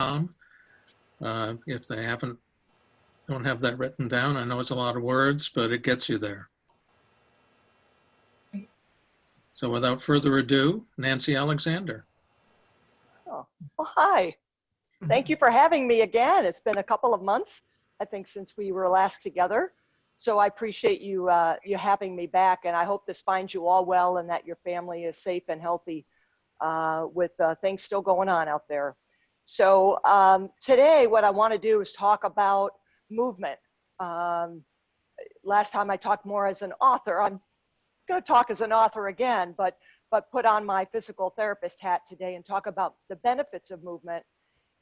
If they don't have that written down, I know it's a lot of words, but it gets you there. So without further ado, Nancy Alexander. Oh, well, hi. Thank you for having me again. It's been a couple of months, I think, since we were last together. So I appreciate you having me back, and I hope this finds you all well and that your family is safe and healthy with things still going on out there. So today, what I want to do is talk about movement. Last time I talked more as an author. I'm going to talk as an author again, but put on my physical therapist hat today and talk about the benefits of movement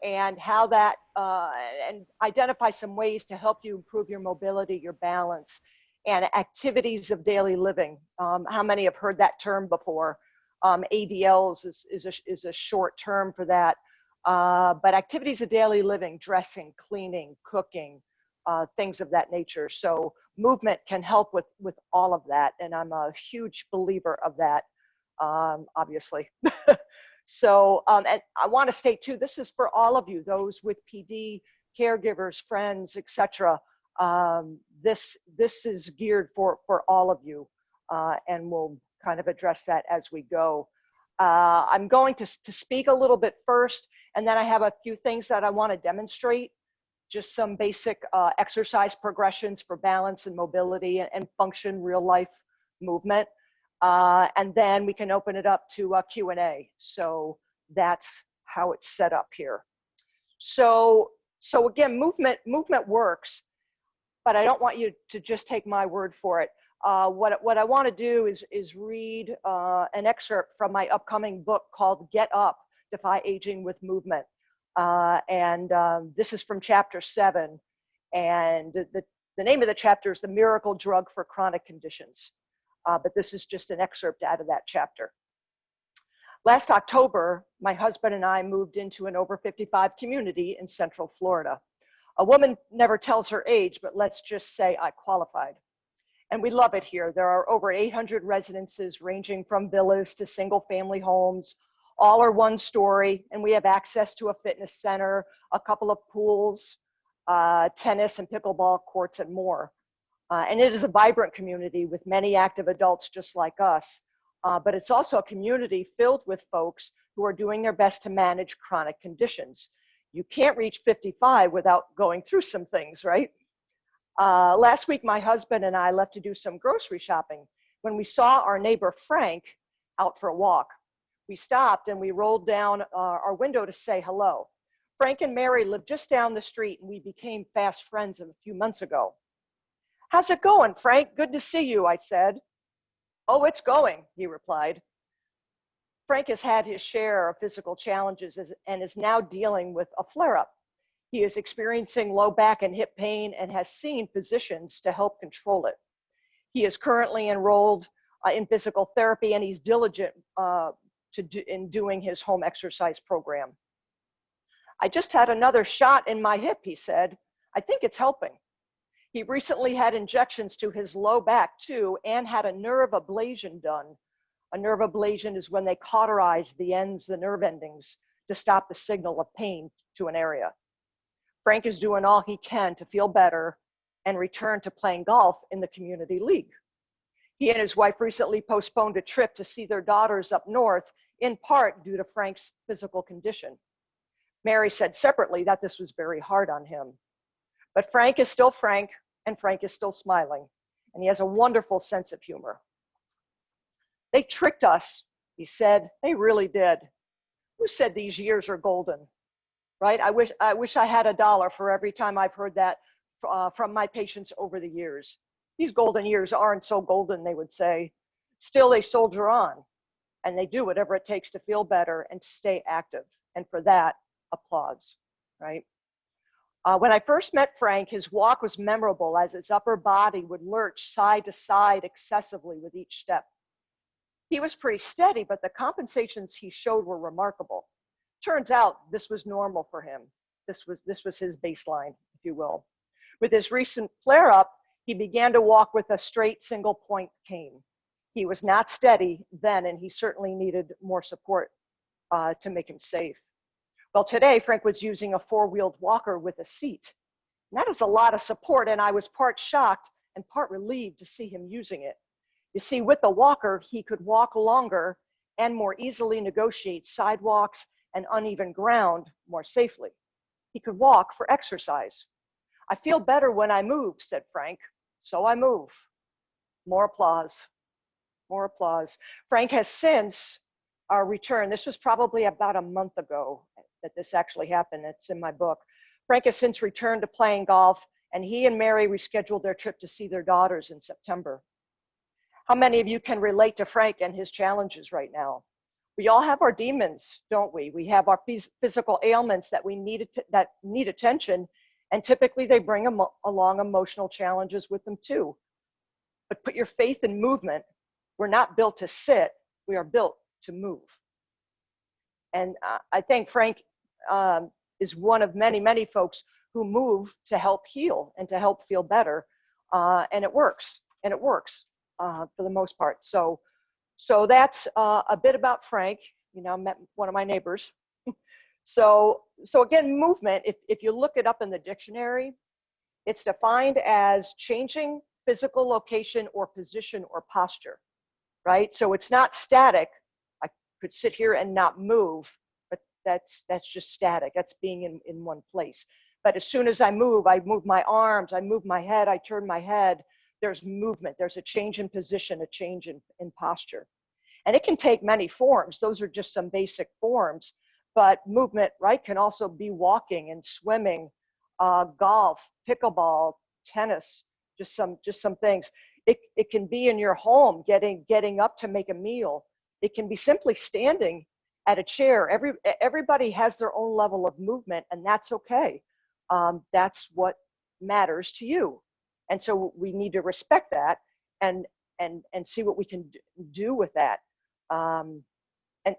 and how that, and identify some ways to help you improve your mobility, your balance, and activities of daily living. How many have heard that term before? ADLs is a short term for that. But activities of daily living, dressing, cleaning, cooking, things of that nature. So movement can help with all of that. And I'm a huge believer of that, obviously. So, and I want to state too, this is for all of you, those with PD, caregivers, friends, etc. This is geared for all of you, and we'll kind of address that as we go. I'm going to speak a little bit first, and then I have a few things that I want to demonstrate, just some basic exercise progressions for balance and mobility and function, real life movement. And then we can open it up to Q&A. So that's how it's set up here. So again, movement works, but I don't want you to just take my word for it. What I want to do is read an excerpt from my upcoming book called Get Up, Defy Aging with Movement. This is from chapter 7. And the name of the chapter is The Miracle Drug for Chronic Conditions. But this is just an excerpt out of that chapter. Last October, my husband and I moved into an over 55 community in Central Florida. A woman never tells her age, but let's just say I qualified. And we love it here. There are over 800 residences ranging from villas to single family homes. All are one story, and we have access to a fitness center, a couple of pools, tennis and pickleball courts, and more. And it is a vibrant community with many active adults just like us. But it's also a community filled with folks who are doing their best to manage chronic conditions. You can't reach 55 without going through some things, right? Last week, my husband and I left to do some grocery shopping when we saw our neighbor Frank out for a walk. We stopped and we rolled down our window to say hello. Frank and Mary lived just down the street, and we became fast friends a few months ago. "How's it going, Frank? Good to see you," I said. "Oh, it's going," he replied. Frank has had his share of physical challenges and is now dealing with a flare-up. He is experiencing low back and hip pain and has seen physicians to help control it. He is currently enrolled in physical therapy, and he's diligent in doing his home exercise program. "I just had another shot in my hip," he said. "I think it's helping." He recently had injections to his low back too, and had a nerve ablation done. A nerve ablation is when they cauterize the nerve endings, to stop the signal of pain to an area. Frank is doing all he can to feel better and return to playing golf in the community league. He and his wife recently postponed a trip to see their daughters up north, in part due to Frank's physical condition. Mary said separately that this was very hard on him. But Frank is still Frank, and Frank is still smiling, and he has a wonderful sense of humor. "They tricked us," he said. "They really did. Who said these years are golden?" Right? I wish I had $1 for every time I've heard that from my patients over the years. These golden years aren't so golden, they would say. Still, they soldier on, and they do whatever it takes to feel better and to stay active. And for that, applause, right? When I first met Frank, his walk was memorable as his upper body would lurch side to side excessively with each step. He was pretty steady, but the compensations he showed were remarkable. Turns out this was normal for him. This was his baseline, if you will. With his recent flare-up, he began to walk with a straight single point cane. He was not steady then, and he certainly needed more support to make him safe. Well, today Frank was using a four-wheeled walker with a seat. And that is a lot of support, and I was part shocked and part relieved to see him using it. You see, with the walker, he could walk longer and more easily negotiate sidewalks and uneven ground more safely. He could walk for exercise. I feel better when I move, said Frank, so I move. More applause, more applause. Frank has since returned. This was probably about a month ago that this actually happened. It's in my book. Frank has since returned to playing golf, and he and Mary rescheduled their trip to see their daughters in September. How many of you can relate to Frank and his challenges right now? We all have our demons, don't we? We have our physical ailments that that need attention, and typically they bring along emotional challenges with them too. But put your faith in movement. We're not built to sit, we are built to move. And I think Frank is one of many, many folks who move to help heal and to help feel better. And it works, for the most part. So that's a bit about Frank. You know, I met one of my neighbors. So again, movement, if you look it up in the dictionary, it's defined as changing physical location or position or posture, right? So it's not static. I could sit here and not move, but that's just static. That's being in one place. But as soon as I move my arms, I move my head, I turn my head, there's movement, there's a change in position, a change in posture. And it can take many forms. Those are just some basic forms, but movement, right, can also be walking and swimming, golf, pickleball, tennis, just some things. It can be in your home, getting up to make a meal. It can be simply standing at a chair. Everybody has their own level of movement, and that's okay. That's what matters to you. And so we need to respect that and see what we can do with that. And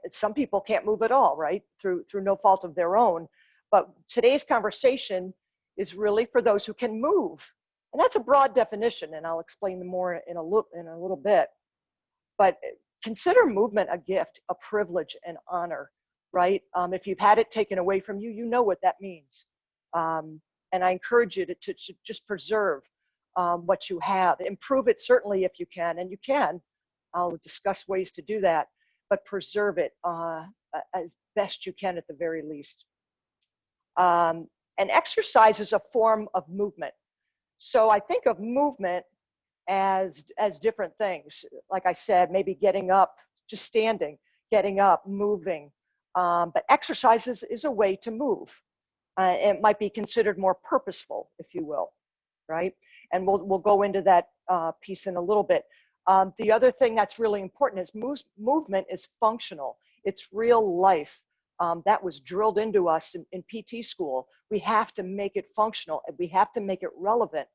some people can't move at all, right? Through no fault of their own. But today's conversation is really for those who can move. And that's a broad definition, and I'll explain more in a little bit. But consider movement a gift, a privilege, an honor, right? If you've had it taken away from you, you know what that means. And I encourage you to just preserve what you have. Improve it certainly if you can, and you can. I'll discuss ways to do that, but preserve it as best you can at the very least. And exercise is a form of movement. So I think of movement as different things. Like I said, maybe getting up, just standing, getting up, moving. But exercise is a way to move. It might be considered more purposeful, if you will, right? And we'll go into that piece in a little bit. The other thing that's really important is movement is functional. It's real life. That was drilled into us in PT school. We have to make it functional, and we have to make it relevant.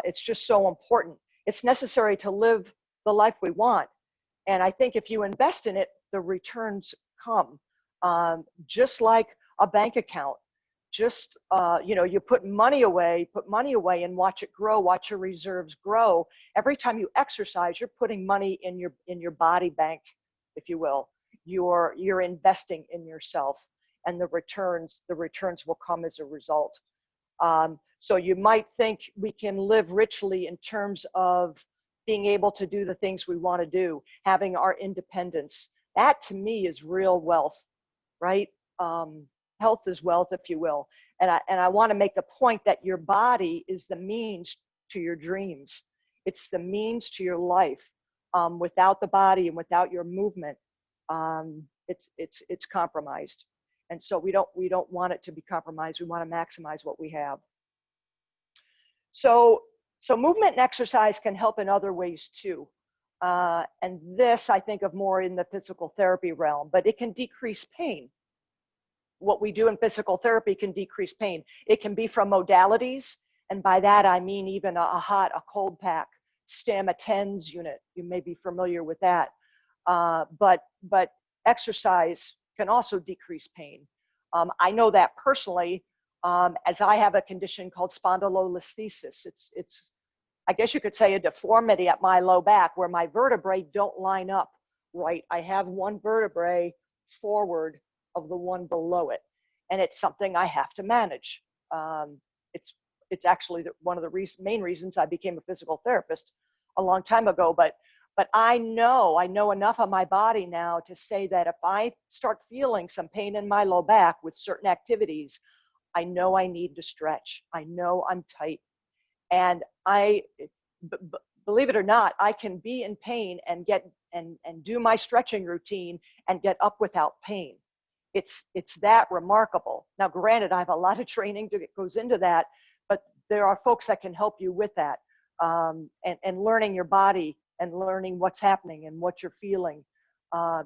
It's just so important. It's necessary to live the life we want. And I think if you invest in it, the returns come. Just like a bank account. Just, you put money away and watch it grow, watch your reserves grow. Every time you exercise, you're putting money in your body bank, if you will. You're investing in yourself, and the returns will come as a result. So you might think we can live richly in terms of being able to do the things we want to do, having our independence. That to me is real wealth, right? Health is wealth, if you will. And I want to make the point that your body is the means to your dreams. It's the means to your life. Without the body and without your movement, it's compromised. And so we don't want it to be compromised. We want to maximize what we have. So movement and exercise can help in other ways too. And this I think of more in the physical therapy realm, but it can decrease pain. What we do in physical therapy can decrease pain. It can be from modalities, and by that I mean even a hot, a cold pack, Stamma TENS unit. You may be familiar with that. But exercise can also decrease pain. I know that personally, as I have a condition called spondylolisthesis. It's I guess you could say a deformity at my low back where my vertebrae don't line up right. I have one vertebrae forward of the one below it. and it's something I have to manage. It's actually one of the main reasons I became a physical therapist a long time ago. But I know enough of my body now to say that if I start feeling some pain in my low back with certain activities, I know I need to stretch. I know I'm tight. And believe it or not, I can be in pain and do my stretching routine and get up without pain. It's that remarkable. Now, granted, I have a lot of training that goes into that, but there are folks that can help you with that, and learning your body and learning what's happening and what you're feeling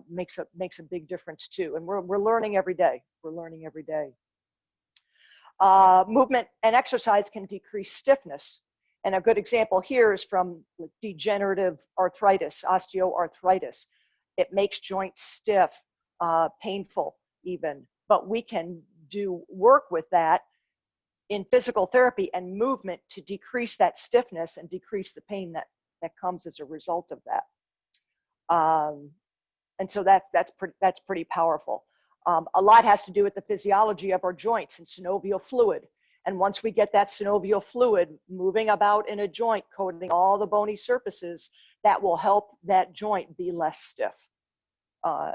makes a big difference too. And we're learning every day. We're learning every day. Movement and exercise can decrease stiffness. And a good example here is from degenerative arthritis, osteoarthritis. It makes joints stiff, painful even, but we can do work with that in physical therapy and movement to decrease that stiffness and decrease the pain that comes as a result of that. And so that's pretty powerful. A lot has to do with the physiology of our joints and synovial fluid. And once we get that synovial fluid moving about in a joint, coating all the bony surfaces, that will help that joint be less stiff.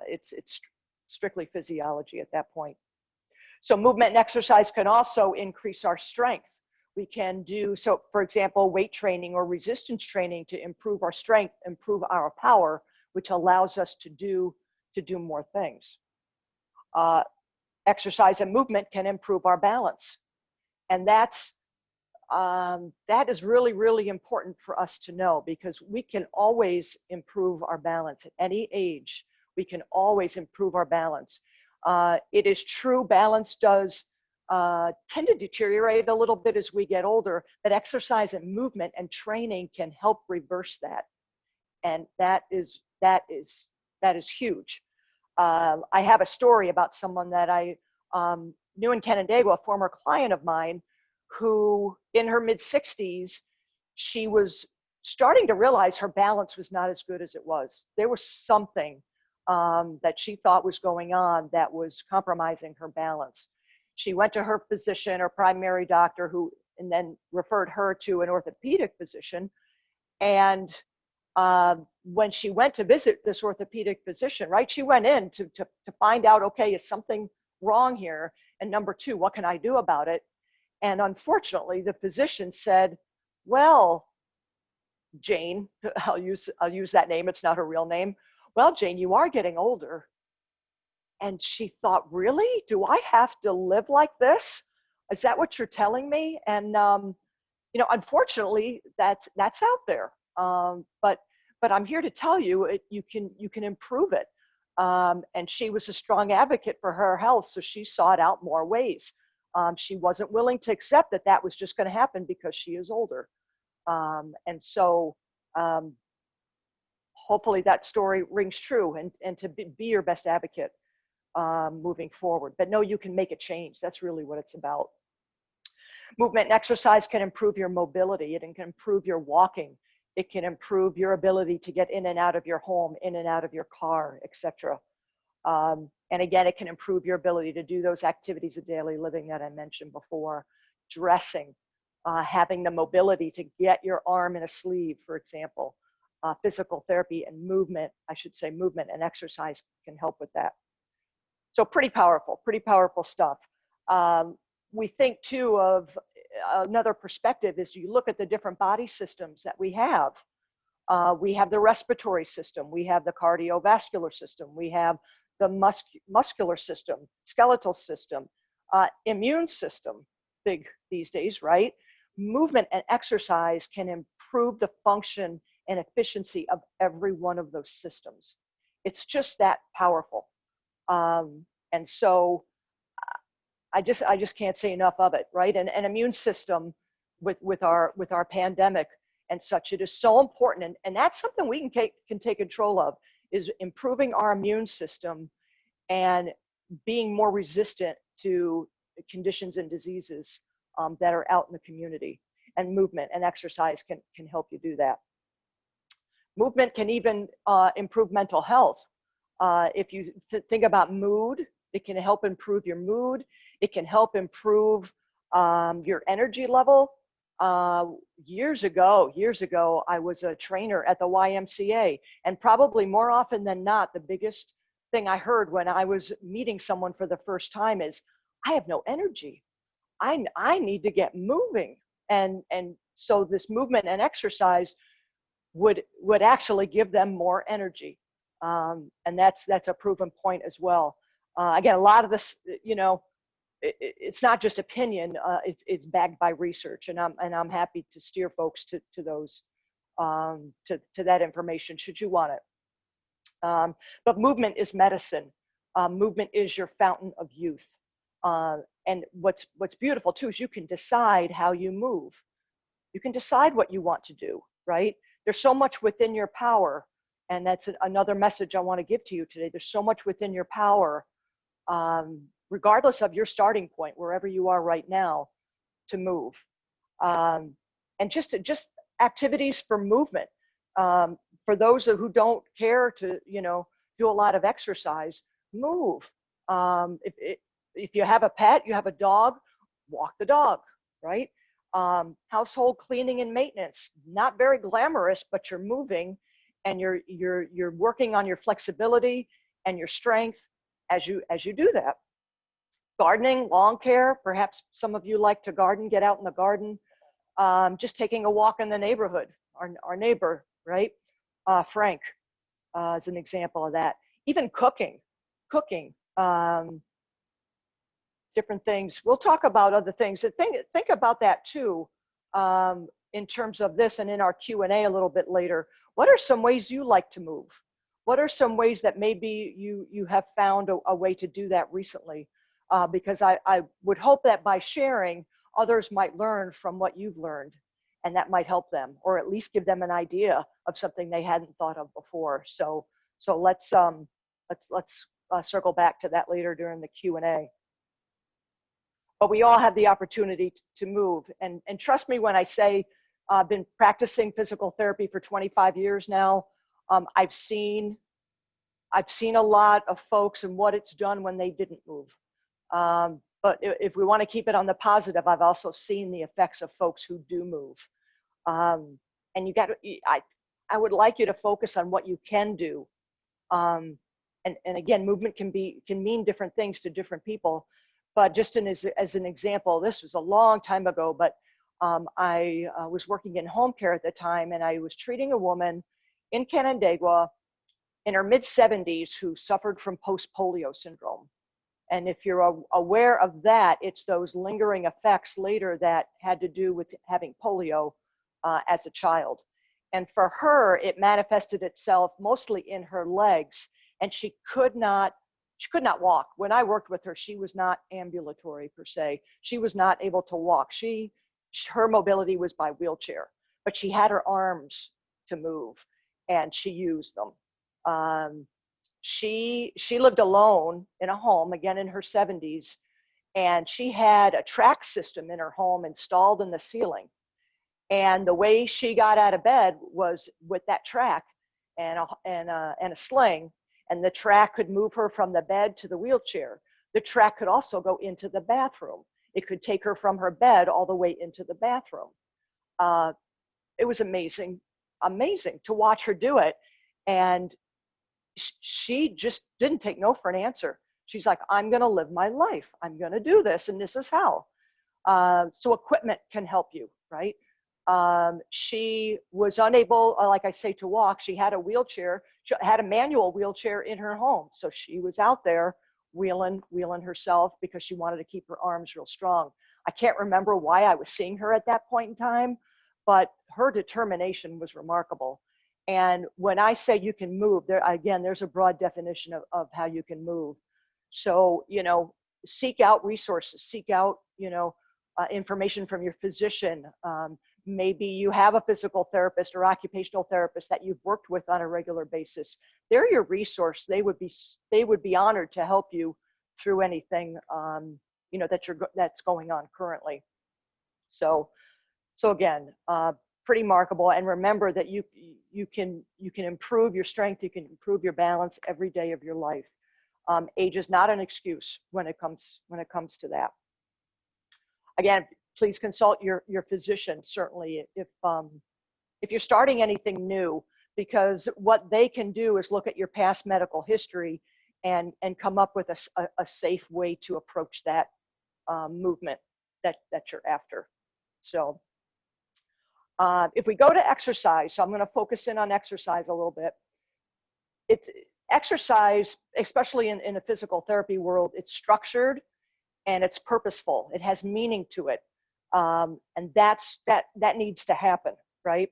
It's strictly physiology at that point. So movement and exercise can also increase our strength. We can do, so for example, weight training or resistance training to improve our strength, improve our power, which allows us to do more things. Exercise and movement can improve our balance. And that is really, really important for us to know, because we can always improve our balance at any age. We can always improve our balance. It is true, balance does tend to deteriorate a little bit as we get older, but exercise and movement and training can help reverse that. And that is huge. I have a story about someone that I knew in Canandaigua, a former client of mine, who in her mid-60s, she was starting to realize her balance was not as good as it was. There was something that she thought was going on that was compromising her balance. She went to her physician, her primary doctor, who and then referred her to an orthopedic physician. And when she went to visit this orthopedic physician, right, she went in to find out, okay, is something wrong here? And number two, what can I do about it? And unfortunately, the physician said, well, Jane, I'll use that name, it's not her real name. Well, Jane, you are getting older. And she thought, really? Do I have to live like this? Is that what you're telling me? And unfortunately, that's out there. But I'm here to tell you, you can improve it. And she was a strong advocate for her health, so she sought out more ways. She wasn't willing to accept that was just going to happen because she is older. And so hopefully that story rings true, and to be your best advocate moving forward. But no, you can make a change. That's really what it's about. Movement and exercise can improve your mobility. It can improve your walking. It can improve your ability to get in and out of your home, in and out of your car, etc. And again, it can improve your ability to do those activities of daily living that I mentioned before. Dressing, having the mobility to get your arm in a sleeve, for example. Physical therapy and movement, I should say movement and exercise can help with that. So pretty powerful stuff. We think too of another perspective is you look at the different body systems that we have. We have the respiratory system, we have the cardiovascular system, we have the muscular system, skeletal system, immune system, big these days, right? Movement and exercise can improve the function and efficiency of every one of those systems. It's just that powerful. And so I just can't say enough of it, right? And an immune system with our pandemic and such, it is so important. And that's something we can take control of, is improving our immune system and being more resistant to conditions and diseases that are out in the community. And movement and exercise can help you do that. Movement can even improve mental health. If you think about mood, it can help improve your mood. It can help improve your energy level. Years ago, I was a trainer at the YMCA, and probably more often than not, the biggest thing I heard when I was meeting someone for the first time is, I have no energy. I need to get moving. And so this movement and exercise would actually give them more energy. And that's a proven point as well. Again, a lot of this, it's not just opinion. It's backed by research, and I'm happy to steer folks to those to that information should you want it. But movement is medicine. Movement is your fountain of youth. And what's beautiful too is you can decide how you move. You can decide what you want to do, right? There's so much within your power, and that's another message I want to give to you today. There's so much within your power, regardless of your starting point, wherever you are right now, to move. And just activities for movement. For those who don't care to, do a lot of exercise, move. If you have a pet, you have a dog, walk the dog, right? Household cleaning and maintenance, not very glamorous, but you're moving, and you're working on your flexibility and your strength as you do that. Gardening, lawn care, perhaps some of you like to garden, get out in the garden. Just taking a walk in the neighborhood, our neighbor, right? Frank is an example of that. Even cooking, different things. We'll talk about other things. Think about that too, in terms of this, and in our Q&A a little bit later. What are some ways you like to move? What are some ways that maybe you have found a way to do that recently? Because I would hope that by sharing, others might learn from what you've learned, and that might help them, or at least give them an idea of something they hadn't thought of before. So let's circle back to that later during the Q&A. But we all have the opportunity to move, and trust me when I say I've been practicing physical therapy for 25 years now. I've seen a lot of folks and what it's done when they didn't move. But if we want to keep it on the positive, I've also seen the effects of folks who do move. And I would like you to focus on what you can do. And again, movement can mean different things to different people. But just as an example, this was a long time ago, but I was working in home care at the time, and I was treating a woman in Canandaigua in her mid-70s who suffered from post-polio syndrome. And if you're aware of that, it's those lingering effects later that had to do with having polio as a child. And for her, it manifested itself mostly in her legs, and she could not walk. When I worked with her, she was not ambulatory per se. She was not able to walk. Her mobility was by wheelchair, but she had her arms to move, and she used them. She lived alone in a home, again in her 70s, and she had a track system in her home installed in the ceiling. And the way she got out of bed was with that track and a sling, and the track could move her from the bed to the wheelchair. The track could also go into the bathroom. It could take her from her bed all the way into the bathroom. It was amazing to watch her do it. And she just didn't take no for an answer. She's like, I'm going to live my life. I'm going to do this, and this is how. So equipment can help you, right? She was unable, like I say, to walk. She had a wheelchair. She had a manual wheelchair in her home. So she was out there wheeling herself because she wanted to keep her arms real strong. I can't remember why I was seeing her at that point in time, but her determination was remarkable. And when I say you can move, there's a broad definition of how you can move. So, seek out resources, seek out, information from your physician. Maybe you have a physical therapist or occupational therapist that you've worked with on a regular basis. They're your resource. They would be honored to help you through anything, that's going on currently. So again, pretty remarkable. And remember that you can improve your strength, you can improve your balance every day of your life. Age is not an excuse when it comes to that. Again, please consult your physician, certainly, if you're starting anything new, because what they can do is look at your past medical history and come up with a safe way to approach that movement that you're after. So if we go to exercise, so I'm going to focus in on exercise a little bit. It's exercise, especially in the physical therapy world, it's structured and it's purposeful. It has meaning to it, and that needs to happen, right?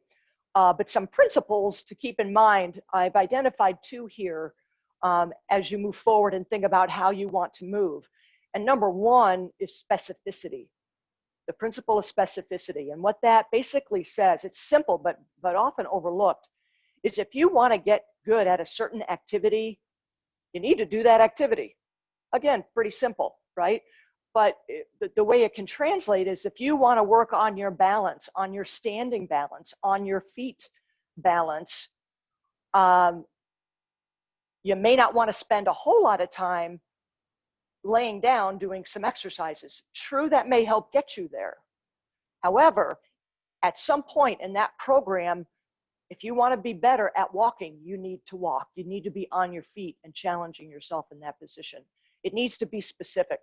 But some principles to keep in mind, I've identified 2 here as you move forward and think about how you want to move. And number 1 is specificity, the principle of specificity. And what that basically says, it's simple but often overlooked, is if you want to get good at a certain activity, you need to do that activity. Again, pretty simple, right? But the way it can translate is if you want to work on your balance, on your standing balance, on your feet balance, you may not want to spend a whole lot of time laying down doing some exercises. True, that may help get you there. However, at some point in that program, if you want to be better at walking, you need to walk. You need to be on your feet and challenging yourself in that position. It needs to be specific.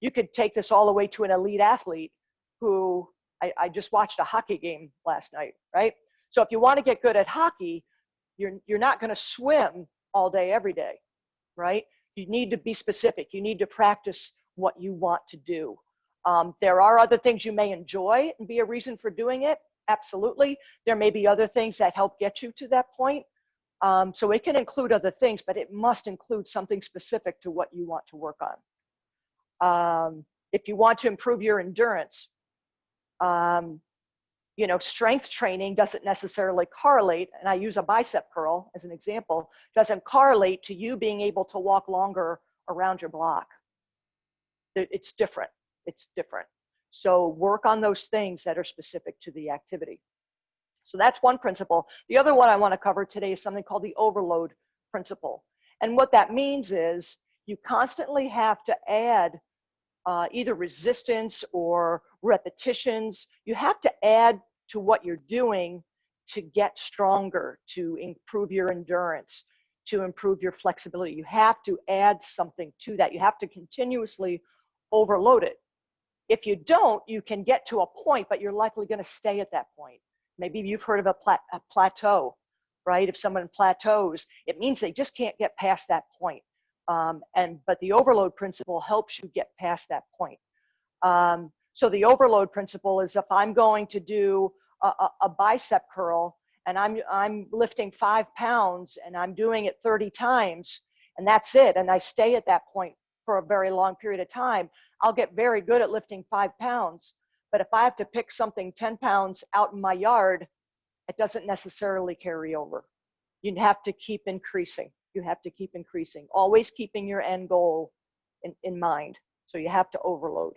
You could take this all the way to an elite athlete who, I just watched a hockey game last night, right? So if you want to get good at hockey, you're not going to swim all day, every day, right? You need to be specific. You need to practice what you want to do. There are other things you may enjoy and be a reason for doing it. Absolutely. There may be other things that help get you to that point. So it can include other things, but it must include something specific to what you want to work on. If you want to improve your endurance, strength training doesn't necessarily correlate, and I use a bicep curl as an example, doesn't correlate to you being able to walk longer around your block. It's different. It's different. So work on those things that are specific to the activity. So that's one principle. The other one I want to cover today is something called the overload principle. And what that means is you constantly have to add either resistance or repetitions. You have to add to what you're doing to get stronger, to improve your endurance, to improve your flexibility. You have to add something to that. You have to continuously overload it. If you don't, you can get to a point, but you're likely going to stay at that point. Maybe you've heard of a plateau, right? If someone plateaus, it means they just can't get past that point. But the overload principle helps you get past that point. So the overload principle is if I'm going to do a bicep curl and I'm lifting 5 pounds and I'm doing it 30 times and that's it, and I stay at that point for a very long period of time, I'll get very good at lifting 5 pounds. But if I have to pick something 10 pounds out in my yard, it doesn't necessarily carry over. You have to keep increasing. You have to keep increasing, always keeping your end goal in mind. So you have to overload.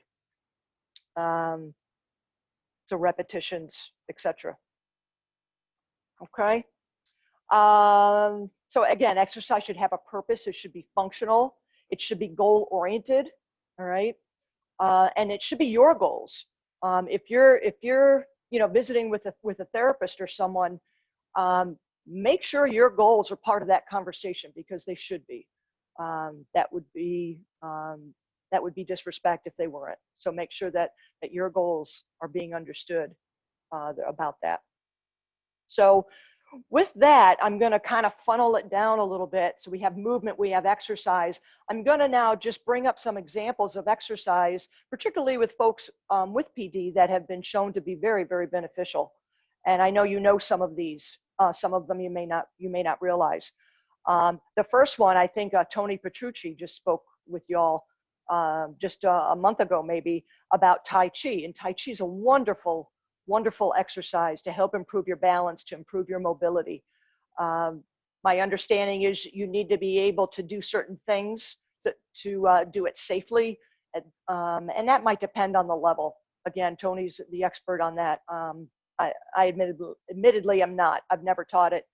So repetitions, etc. Okay. So again, exercise should have a purpose. It should be functional. It should be goal oriented. All right. And it should be your goals. If you're visiting with a therapist or someone, make sure your goals are part of that conversation, because they should be. That would be disrespect if they weren't. So make sure that your goals are being understood about that. So with that, I'm going to kind of funnel it down a little bit. So we have movement, we have exercise. I'm going to now just bring up some examples of exercise, particularly with folks with PD, that have been shown to be very, very beneficial. And I know you know some of these. Some of them you may not realize. The first one, I think Tony Petrucci just spoke with y'all just a month ago, maybe, about Tai Chi. And Tai Chi is a wonderful, wonderful exercise to help improve your balance, to improve your mobility. My understanding is you need to be able to do certain things to do it safely. And that might depend on the level. Again, Tony's the expert on that. I admittedly am not. I've never taught it.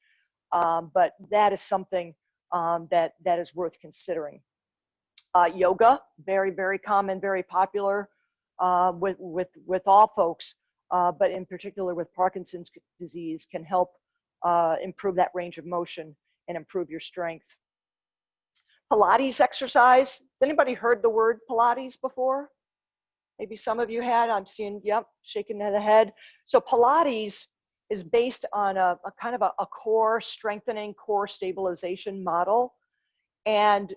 But that is something that is worth considering. Yoga, very, very common, very popular with all folks, but in particular with Parkinson's disease, can help improve that range of motion and improve your strength. Pilates exercise. Has anybody heard the word Pilates before? Maybe some of you had. I'm seeing, yep, shaking the head. So Pilates is based on a kind of a core strengthening, core stabilization model. And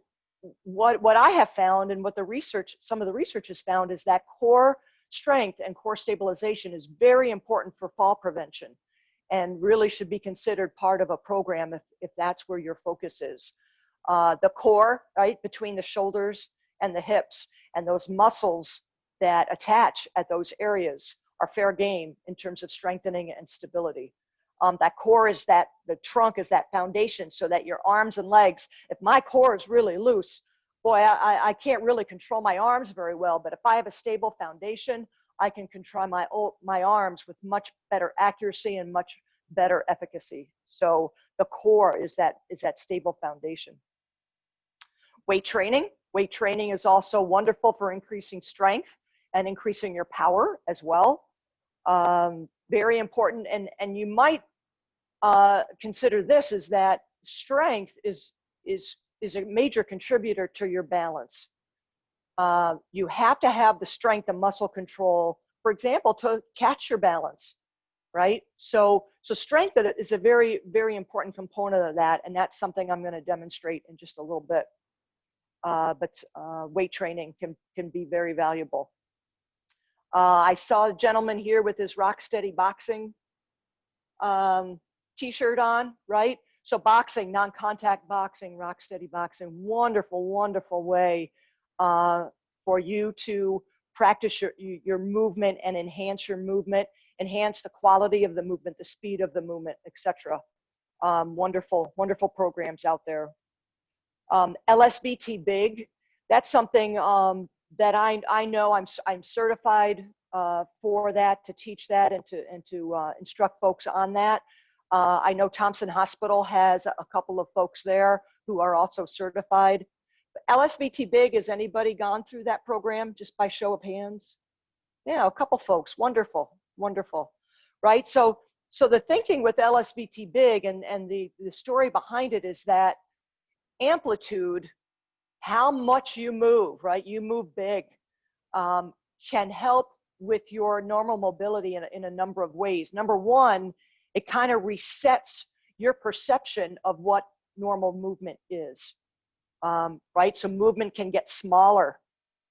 what I have found, and what the research, some of the research has found, is that core strength and core stabilization is very important for fall prevention, and really should be considered part of a program if that's where your focus is. The core, right, between the shoulders and the hips, and those muscles that attach at those areas are fair game in terms of strengthening and stability. That core is that, the trunk is that foundation, so that your arms and legs, if my core is really loose, boy, I can't really control my arms very well, but if I have a stable foundation, I can control my arms with much better accuracy and much better efficacy. So the core is that stable foundation. Weight training. Weight training is also wonderful for increasing strength and increasing your power as well. Very important, and you might consider this, is that strength is a major contributor to your balance. You have to have the strength and muscle control, for example, to catch your balance, right? So strength is a very, very important component of that, and that's something I'm going to demonstrate in just a little bit. But weight training can be very valuable. I saw a gentleman here with his Rock Steady Boxing t-shirt on, right? So boxing, non-contact boxing, Rock Steady Boxing, wonderful, wonderful way for you to practice your movement and enhance your movement, enhance the quality of the movement, the speed of the movement, etc. Wonderful, wonderful programs out there. LSBT Big, that's something that I know I'm certified for that, to teach that and to instruct folks on that. I know Thompson Hospital has a couple of folks there who are also certified. LSBT Big, has anybody gone through that program, just by show of hands? Yeah, a couple folks. Wonderful, wonderful, right? So the thinking with LSBT Big and the story behind it is that amplitude, how much you move, right? You move big, can help with your normal mobility in a number of ways. Number one, it kind of resets your perception of what normal movement is, right? So movement can get smaller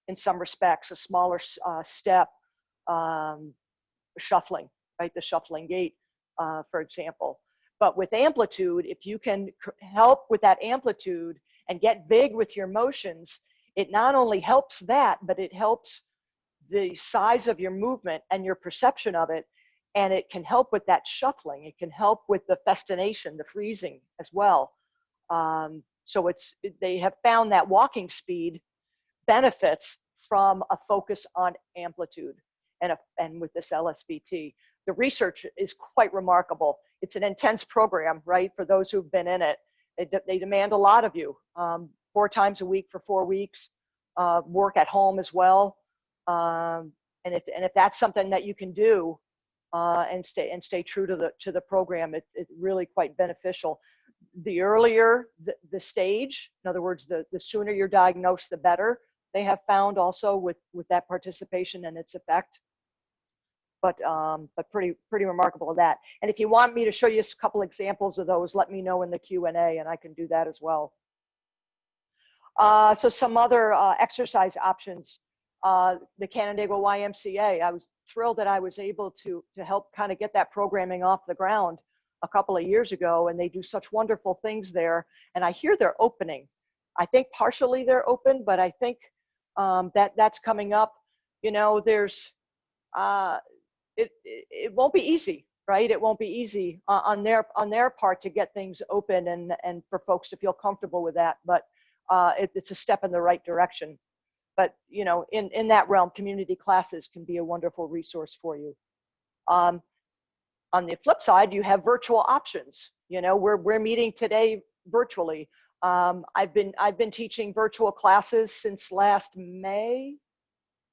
in some respects, a smaller step, shuffling, right? The shuffling gait, for example. But with amplitude, if you can help with that amplitude and get big with your motions, it not only helps that, but it helps the size of your movement and your perception of it. And it can help with that shuffling. It can help with the festination, the freezing as well. So they have found that walking speed benefits from a focus on amplitude and with this LSBT. The research is quite remarkable. It's an intense program, right? For those who've been in it, they demand a lot of you. 4 times a week for 4 weeks, work at home as well. And if that's something that you can do and stay true to the program, it's really quite beneficial. The earlier the stage, in other words, the sooner you're diagnosed, the better. They have found also with that participation and its effect. But pretty remarkable of that. And if you want me to show you a couple examples of those, let me know in the Q&A, and I can do that as well. So some other exercise options. The Canandaigua YMCA, I was thrilled that I was able to help kind of get that programming off the ground a couple of years ago, and they do such wonderful things there. And I hear they're opening. I think partially they're open, but I think that's coming up. You know, there's it won't be easy, right? It won't be easy on their part to get things open and for folks to feel comfortable with that. But it's a step in the right direction. But you know, in that realm, community classes can be a wonderful resource for you. On the flip side, you have virtual options. You know, we're meeting today virtually. I've been teaching virtual classes since last May.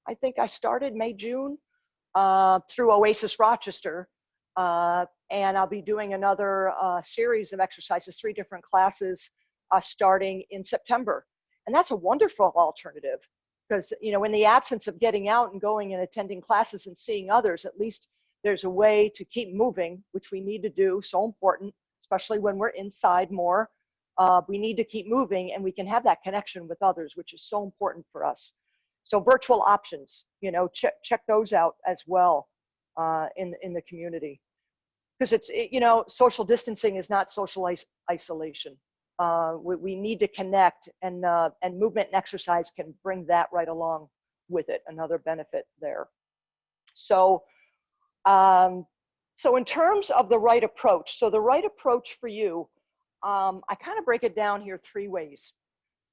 I think I started May, June, through Oasis Rochester. And I'll be doing another series of exercises, 3 different classes starting in September. And that's a wonderful alternative because, you know, in the absence of getting out and going and attending classes and seeing others, at least there's a way to keep moving, which we need to do, so important, especially when we're inside more. We need to keep moving and we can have that connection with others, which is so important for us. So virtual options, you know, check those out as well in the community. Because you know, social distancing is not social isolation. We need to connect, and movement and exercise can bring that right along with it, another benefit there. So, so in terms of the right approach, so the right approach for you, I kind of break it down here 3 ways,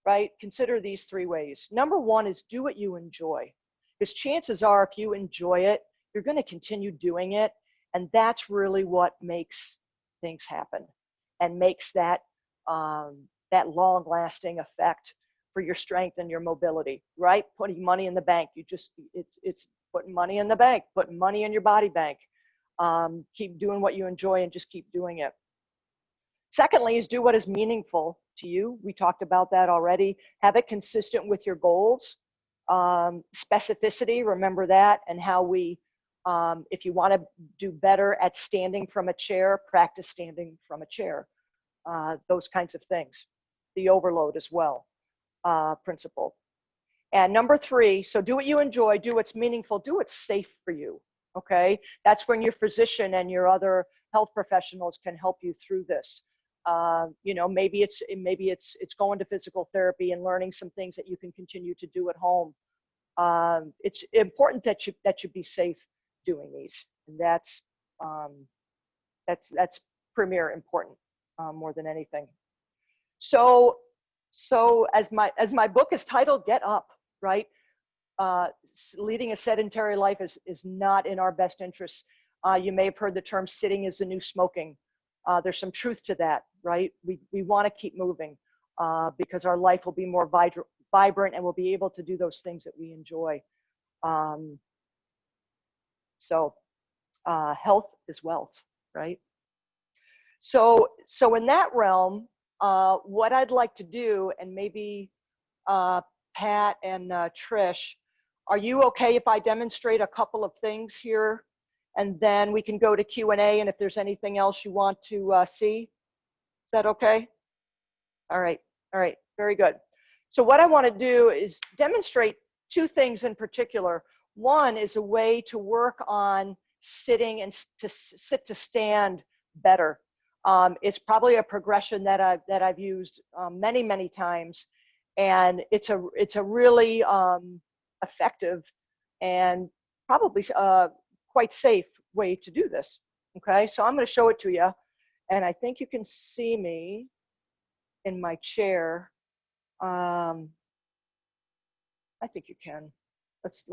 right? Consider these 3 ways. Number 1 is do what you enjoy, because chances are if you enjoy it, you're going to continue doing it. And that's really what makes things happen and makes that, that long-lasting effect for your strength and your mobility, right? Putting money in the bank. It's putting money in the bank, putting money in your body bank. Keep doing what you enjoy and just keep doing it. Secondly is do what is meaningful to you. We talked about that already. Have it consistent with your goals. Specificity, remember that, and how we, if you want to do better at standing from a chair, practice standing from a chair. Those kinds of things. The overload as well, principle. And number 3, so do what you enjoy, do what's meaningful, do what's safe for you, okay? That's when your physician and your other health professionals can help you through this. You know, maybe it's going to physical therapy and learning some things that you can continue to do at home. It's important that you be safe doing these, and that's premier important, more than anything. So as my book is titled, Get Up, right? Leading a sedentary life is not in our best interests. You may have heard the term sitting is the new smoking. There's some truth to that, right? We want to keep moving because our life will be more vibrant and we'll be able to do those things that we enjoy. Health is wealth, right? So in that realm, what I'd like to do, and maybe Pat and Trish, are you okay if I demonstrate a couple of things here, and then we can go to Q&A, and if there's anything else you want to see? Is that okay? All right, very good. So what I want to do is demonstrate 2 things in particular. One is a way to work on sitting and to sit to stand better. It's probably a progression that I've used many times, and it's a really effective and probably quite safe way to do this. Okay, so I'm going to show it to you, and I think you can see me in my chair. I think you can. Let's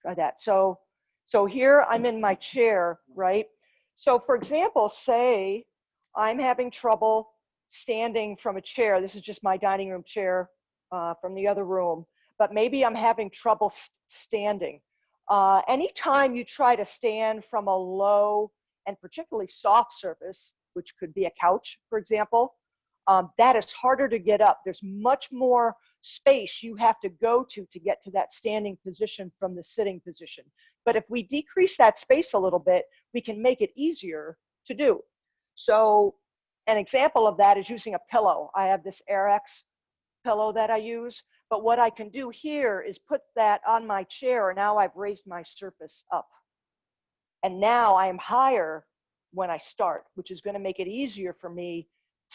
try that. So here I'm in my chair, right? So for example, say I'm having trouble standing from a chair. This is just my dining room chair from the other room, but maybe I'm having trouble standing. Anytime you try to stand from a low and particularly soft surface, which could be a couch, for example, that is harder to get up. There's much more space you have to go to get to that standing position from the sitting position. But if we decrease that space a little bit, we can make it easier to do. So an example of that is using a pillow. I have this AirX pillow that I use, but what I can do here is put that on my chair, and now I've raised my surface up. And now I am higher when I start, which is going to make it easier for me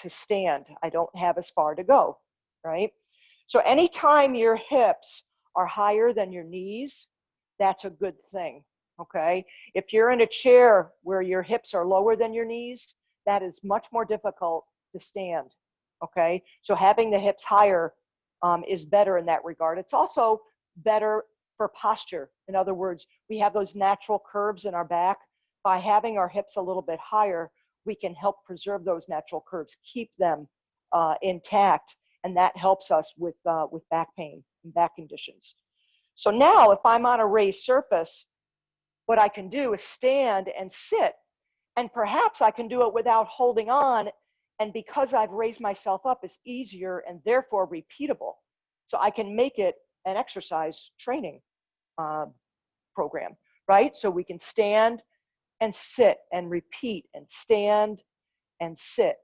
to stand. I don't have as far to go, right? So anytime your hips are higher than your knees, that's a good thing, okay? If you're in a chair where your hips are lower than your knees, that is much more difficult to stand, okay? So having the hips higher is better in that regard. It's also better for posture. In other words, we have those natural curves in our back. By having our hips a little bit higher, we can help preserve those natural curves, keep them intact, and that helps us with back pain and back conditions. So now if I'm on a raised surface, what I can do is stand and sit, and perhaps I can do it without holding on, and because I've raised myself up, it's easier and therefore repeatable. So I can make it an exercise training program, right? So we can stand and sit and repeat and stand and sit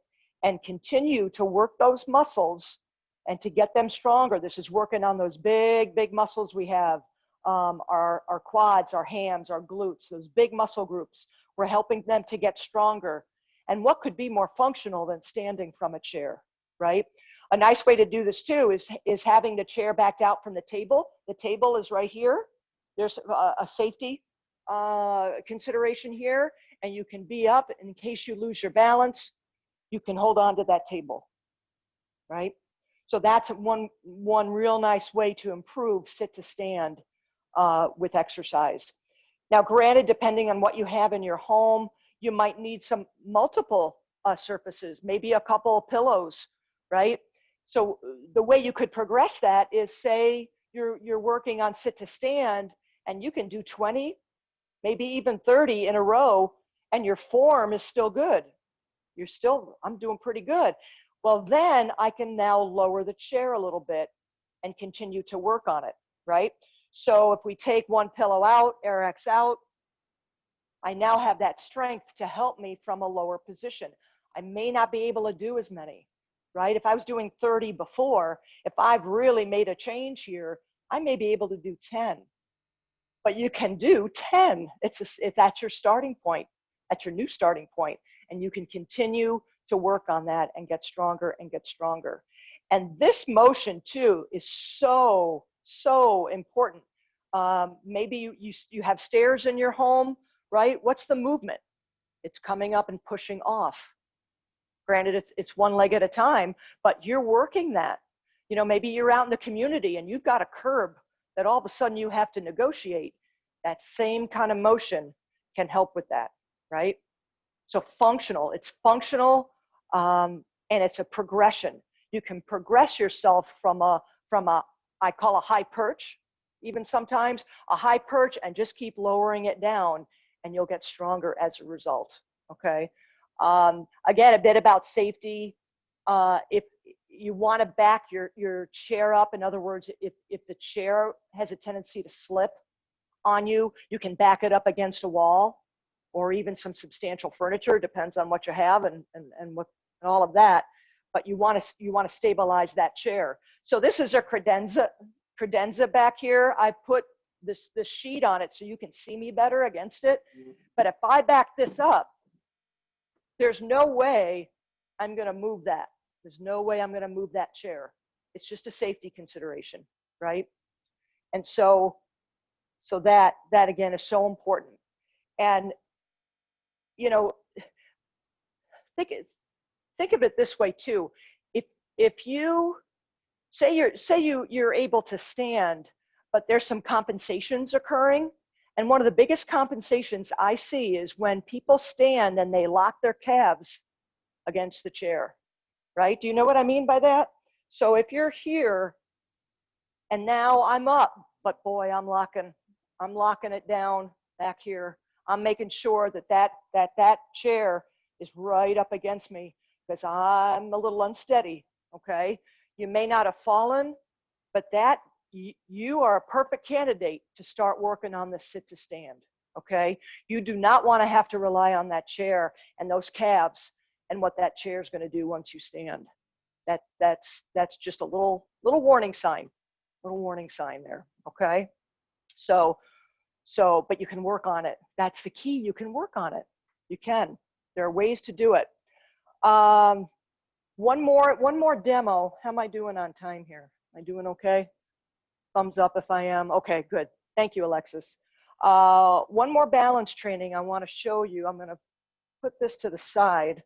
and continue to work those muscles and to get them stronger. This is working on those big, big muscles we have, our quads, our hams, our glutes, those big muscle groups. We're helping them to get stronger. And what could be more functional than standing from a chair, right? A nice way to do this too is having the chair backed out from the table. The table is right here. There's a safety consideration here, and you can be up in case you lose your balance. You can hold on to that table, right? So that's one real nice way to improve sit to stand with exercise. Now, granted, depending on what you have in your home, you might need some multiple surfaces, maybe a couple of pillows, right? So the way you could progress that is, say you're working on sit to stand, and you can do 20, maybe even 30 in a row, and your form is still good. I'm doing pretty good. Well, then I can now lower the chair a little bit and continue to work on it, right? So if we take one pillow out, RX out, I now have that strength to help me from a lower position. I may not be able to do as many, right? If I was doing 30 before, if I've really made a change here, I may be able to do 10. But you can do 10. If that's your starting point, that's your new starting point, and you can continue to work on that and get stronger and get stronger. And this motion too is so important. Maybe you have stairs in your home, right? What's the movement? It's coming up and pushing off. Granted, it's one leg at a time, but you're working that. You know, maybe you're out in the community and you've got a curb that all of a sudden you have to negotiate. That same kind of motion can help with that, right? So functional, it's functional, and it's a progression. You can progress yourself from a I call a high perch, even sometimes a high perch, and just keep lowering it down, and you'll get stronger as a result. Okay. Again, a bit about safety. If you want to back your chair up, in other words, if the chair has a tendency to slip on you, you can back it up against a wall or even some substantial furniture, depends on what you have and all of that. But you want to stabilize that chair. So this is a credenza back here. I put this sheet on it so you can see me better against it. But if I back this up, there's no way I'm going to move that. There's no way I'm going to move that chair. It's just a safety consideration, right? And so that again is so important. And you know, think of it this way too. If you say you're able to stand, but there's some compensations occurring, and one of the biggest compensations I see is when people stand and they lock their calves against the chair, right? Do you know what I mean by that? So if you're here and now I'm up, but boy, I'm locking it down back here. I'm making sure that chair is right up against me because I'm a little unsteady, okay? You may not have fallen, but you are a perfect candidate to start working on the sit to stand, okay? You do not want to have to rely on that chair and those calves and what that chair is going to do once you stand. That's just a little warning sign there, okay? So, but you can work on it. That's the key. You can work on it. You can. There are ways to do it. One more demo. How am I doing on time here? Am I doing okay? Thumbs up if I am. Okay, good. Thank you, Alexis. One more balance training I want to show you. I'm going to put this to the side.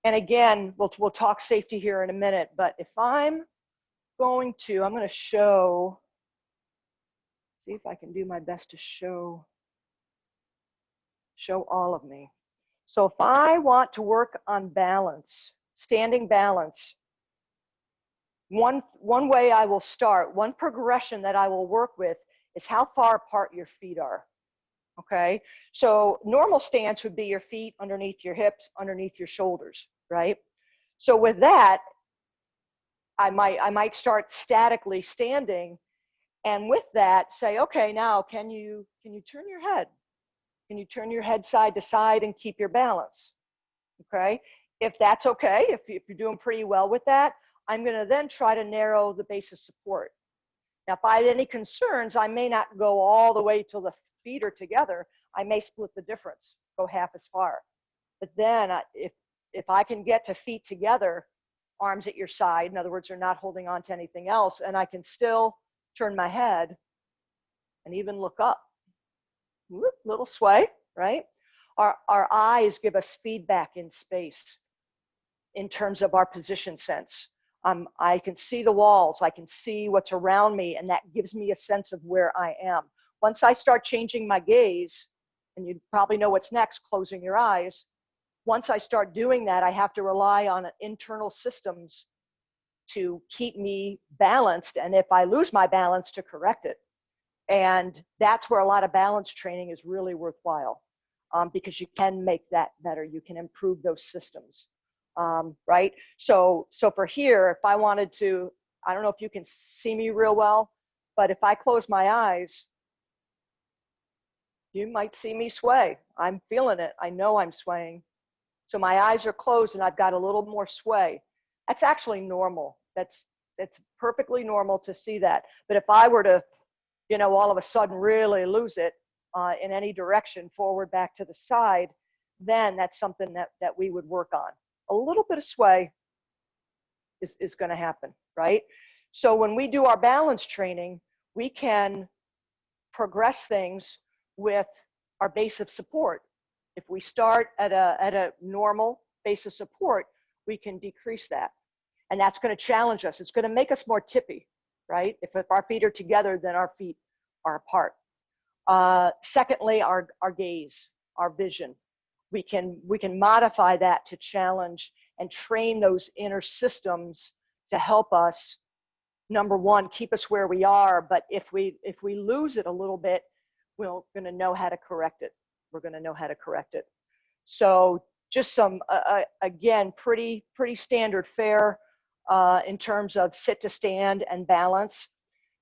And again, we'll talk safety here in a minute. But if I'm going to show. See if I can do my best to show all of me. So if I want to work on balance, standing balance, one way I will start, one progression that I will work with is how far apart your feet are. Okay, so normal stance would be your feet underneath your hips, underneath your shoulders, right? So with that, I might start statically standing, and with that say, okay, now can you turn your head? Can you turn your head side to side and keep your balance? Okay, if that's okay, if you're doing pretty well with that, I'm going to then try to narrow the base of support. Now, if I had any concerns, I may not go all the way till the feet are together. I may split the difference, go half as far. But then if I can get to feet together, arms at your side, in other words, they're not holding on to anything else, and I can still turn my head and even look up. Whoop, little sway, right? Our eyes give us feedback in space in terms of our position sense. I can see the walls, I can see what's around me, and that gives me a sense of where I am. Once I start changing my gaze, and you probably know what's next, closing your eyes. Once I start doing that, I have to rely on internal systems to keep me balanced, and if I lose my balance, to correct it. And that's where a lot of balance training is really worthwhile, because you can make that better. You can improve those systems, right? So for here, if I wanted to, I don't know if you can see me real well, but if I close my eyes, you might see me sway. I'm feeling it. I know I'm swaying. So my eyes are closed and I've got a little more sway. That's actually normal. That's perfectly normal to see that. But if I were to, all of a sudden really lose it in any direction, forward, back, to the side, then that's something that we would work on. A little bit of sway is going to happen, right? So when we do our balance training, we can progress things with our base of support. If we start at a normal base of support, we can decrease that. And that's going to challenge us. It's going to make us more tippy, right? If our feet are together, then our feet are apart. Secondly, our gaze, our vision. We can modify that to challenge and train those inner systems to help us, number one, keep us where we are. But if we lose it a little bit, we're going to know how to correct it. We're going to know how to correct it. So just some, again, pretty standard fare in terms of sit to stand and balance.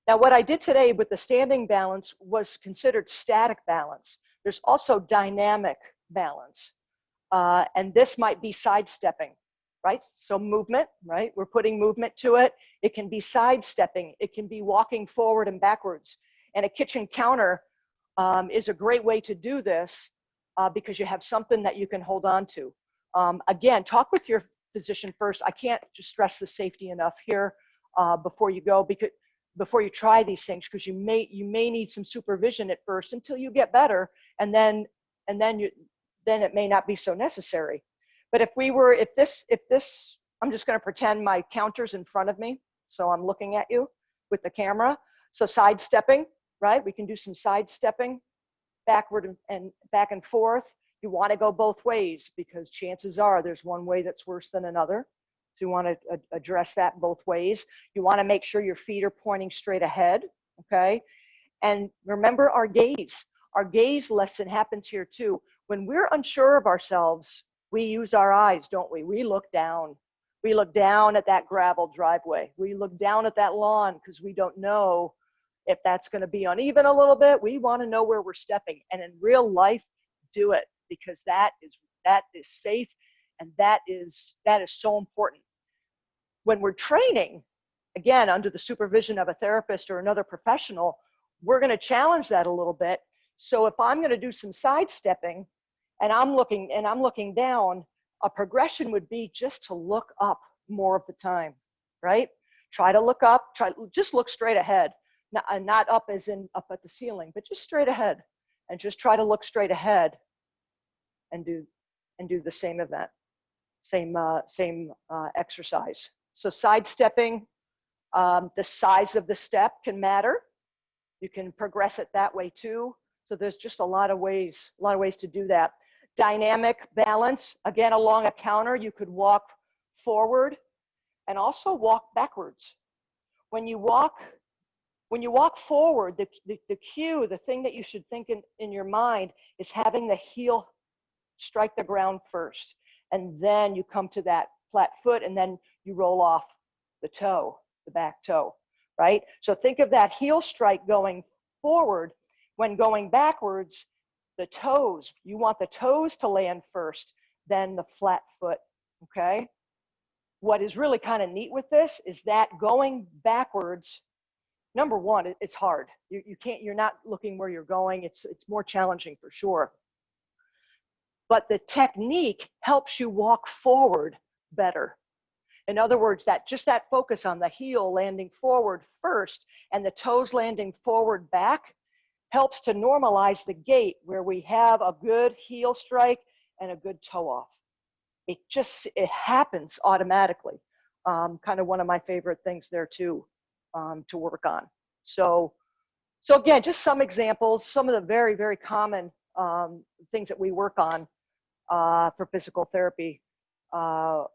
Now, what I did today with the standing balance was considered static balance. There's also dynamic balance. And this might be sidestepping, right? So movement, right? We're putting movement to it. It can be sidestepping. It can be walking forward and backwards. And a kitchen counter is a great way to do this because you have something that you can hold on to. Again, talk with your physician first. I can't just stress the safety enough here before you go, before you try these things, because you may need some supervision at first until you get better, and then it may not be so necessary. But if this, I'm just going to pretend my counter's in front of me, so I'm looking at you with the camera. So sidestepping, right? We can do some sidestepping, backward and back and forth. You want to go both ways because chances are there's one way that's worse than another. So you want to address that both ways. You want to make sure your feet are pointing straight ahead, okay? And remember our gaze. Our gaze lesson happens here too. When we're unsure of ourselves, we use our eyes, don't we? We look down. We look down at that gravel driveway. We look down at that lawn because we don't know if that's going to be uneven a little bit. We want to know where we're stepping. And in real life, do it, because that is safe, and that is so important. When we're training, again, under the supervision of a therapist or another professional, we're going to challenge that a little bit. So if I'm going to do some sidestepping and I'm looking down, a progression would be just to look up more of the time, right? Try to look up, just look straight ahead. Not up as in up at the ceiling, but just straight ahead, and just try to look straight ahead and do the same event, same exercise. So sidestepping, the size of the step can matter. You can progress it that way too. So there's just a lot of ways to do that. Dynamic balance, again, along a counter, you could walk forward and also walk backwards. When you walk forward, the cue, the thing that you should think in your mind is having the heel strike the ground first. And then you come to that flat foot and then you roll off the toe, the back toe, right? So think of that heel strike going forward. When going backwards, the toes, you want the toes to land first, then the flat foot, okay? What is really kind of neat with this is that going backwards, number one, it's hard. You can't, you're not looking where you're going. It's more challenging for sure. But the technique helps you walk forward better. In other words, just that focus on the heel landing forward first and the toes landing forward back helps to normalize the gait where we have a good heel strike and a good toe off. It happens automatically. Kind of one of my favorite things there too, to work on. So again, just some examples, some of the very, very common things that we work on for physical therapy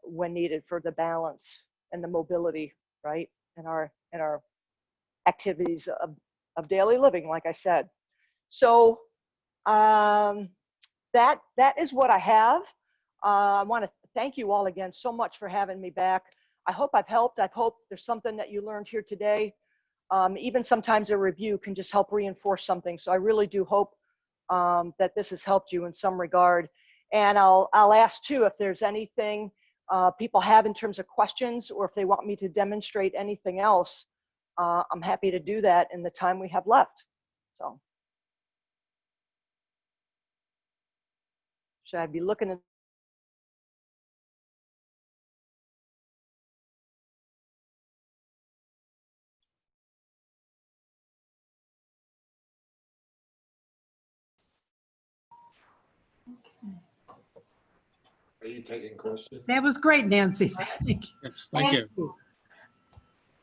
when needed for the balance and the mobility, right? In our activities of daily living, like I said. So that is what I have. I want to thank you all again so much for having me back. I hope I've helped. I hope there's something that you learned here today. Even sometimes a review can just help reinforce something. So I really do hope that this has helped you in some regard. And I'll ask too if there's anything people have in terms of questions, or if they want me to demonstrate anything else. I'm happy to do that in the time we have left. So should I be looking at? Are you taking questions? That was great, Nancy. Thank Yes, thank you. you.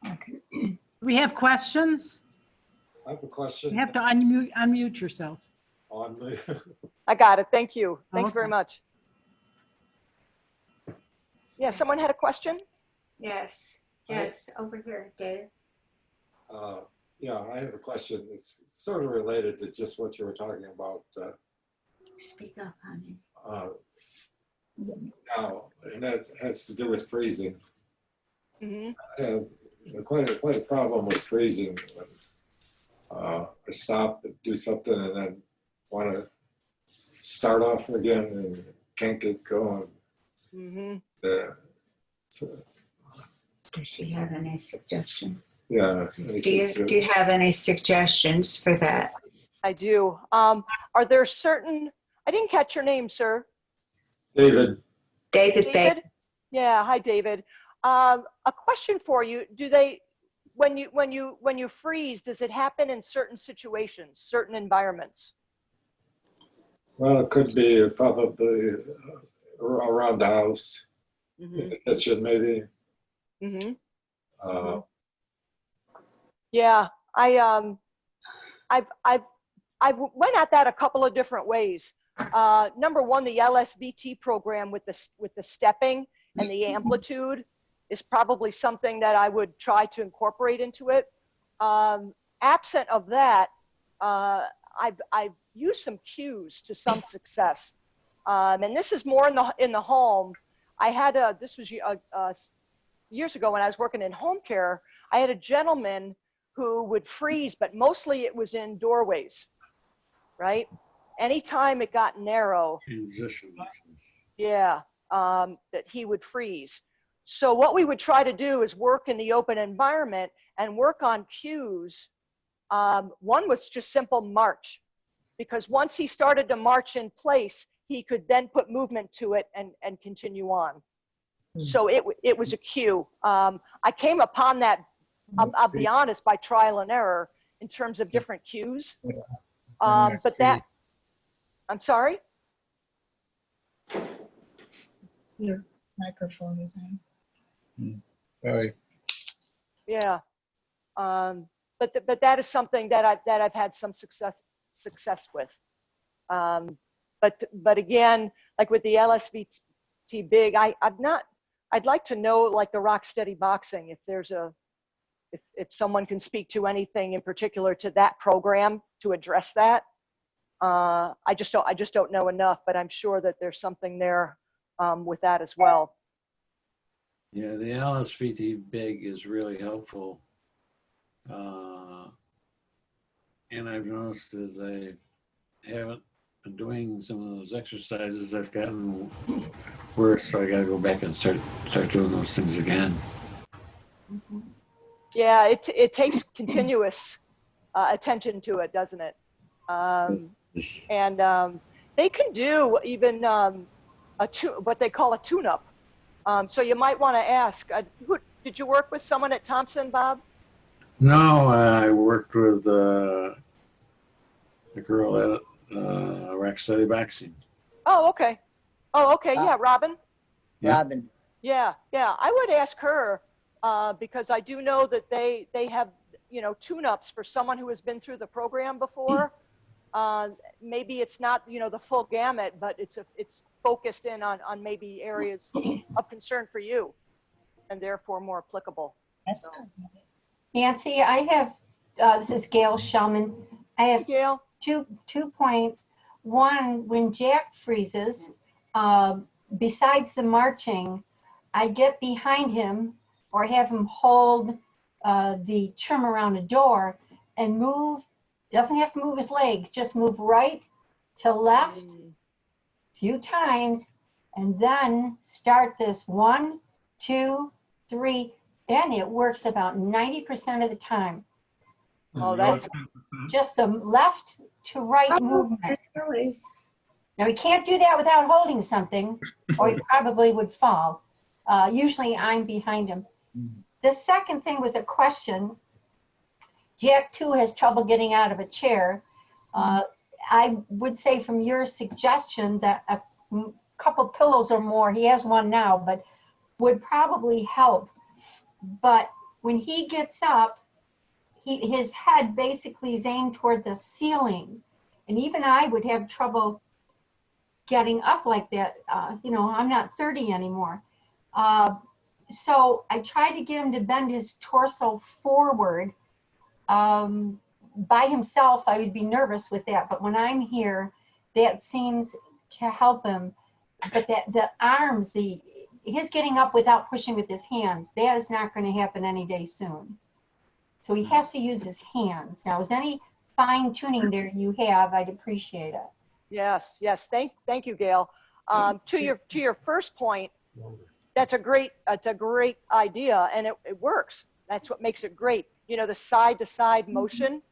Okay. We have questions? I have a question. You have to unmute yourself. On the, I got it. Thank you. Thanks very Okay. much. Yeah, someone had a question? Yes, yes, over here, Dave. yeah, I have a question. It's sort of related to just what you were talking about Speak up, honey. now, and that has to do with freezing. Mm-hmm. I have quite a problem with freezing. When, I stop and do something and then want to start off again and can't get going. Mm-hmm. So, Does she have any suggestions? yeah. Do you have any suggestions for that? I do. Are there certain, I didn't catch your name, sir. David. David Baker. David? Yeah, hi, David. A question for you. Do they, when you freeze, does it happen in certain situations, certain environments? Well, it could be probably around the house, Mm-hmm. in the kitchen maybe. Mm-hmm. Uh, Yeah, I've went at that a couple of different ways. Number one, the LSVT program with the stepping and the amplitude is probably something that I would try to incorporate into it. Absent of that, I've used some cues to some success, and this is more in the home. I had this was years ago when I was working in home care. I had a gentleman who would freeze, but mostly it was in doorways, right? Anytime it got narrow, yeah, that he would freeze. So what we would try to do is work in the open environment and work on cues. One was just simple march, because once he started to march in place, he could then put movement to it and continue on. So it was a cue. I came upon that, I'll be honest, by trial and error in terms of different cues. But that, I'm sorry? Your microphone is on. Sorry. Yeah. But that is something that I've had some success with. But again, like with the LSVT big, I'd like to know, like the Rock Steady Boxing, if there's if someone can speak to anything in particular to that program to address that. I just don't know enough, but I'm sure that there's something there with that as well. Yeah, the LSVT big is really helpful. And I've noticed as I haven't been doing some of those exercises, I've gotten worse. So I got to go back and start doing those things again. Yeah, it takes continuous attention to it, doesn't it? And they can do even what they call a tune-up. So you might want to ask, did you work with someone at Thompson, Bob? No, I worked with a girl at Rock Steady Boxing. Oh, okay. Oh, okay. Yeah, Robin. Yeah. Robin. Yeah. I would ask her because I do know that they have, you know, tune-ups for someone who has been through the program before. Maybe it's not, you know, the full gamut, but it's focused in on maybe areas of concern for you, and therefore more applicable. That's So. Nancy, I have, this is Gail Shellman. I have Gail? two points. One, when Jack freezes, besides the marching, I get behind him or have him hold the trim around the door and move. Doesn't have to move his legs, just move right to left a few times, and then start this 1, 2, 3, and it works about 90% of the time. Oh, that's Just the left to right movement. Now, he can't do that without holding something, or he probably would fall. Usually, I'm behind him. The second thing was a question. Jack, too, has trouble getting out of a chair. I would say from your suggestion that a couple pillows or more, he has one now, but would probably help. But when he gets up, his head basically is aimed toward the ceiling. And even I would have trouble getting up like that. You know, I'm not 30 anymore. So I tried to get him to bend his torso forward. By himself, I would be nervous with that. But when I'm here, that seems to help him. But the arms, his getting up without pushing with his hands, that is not going to happen any day soon. So he has to use his hands. Now, is any fine tuning there you have, I'd appreciate it. Yes. Thank you, Gail. To your first point, that's a great idea, and it works. That's what makes it great. You know, the side to side motion,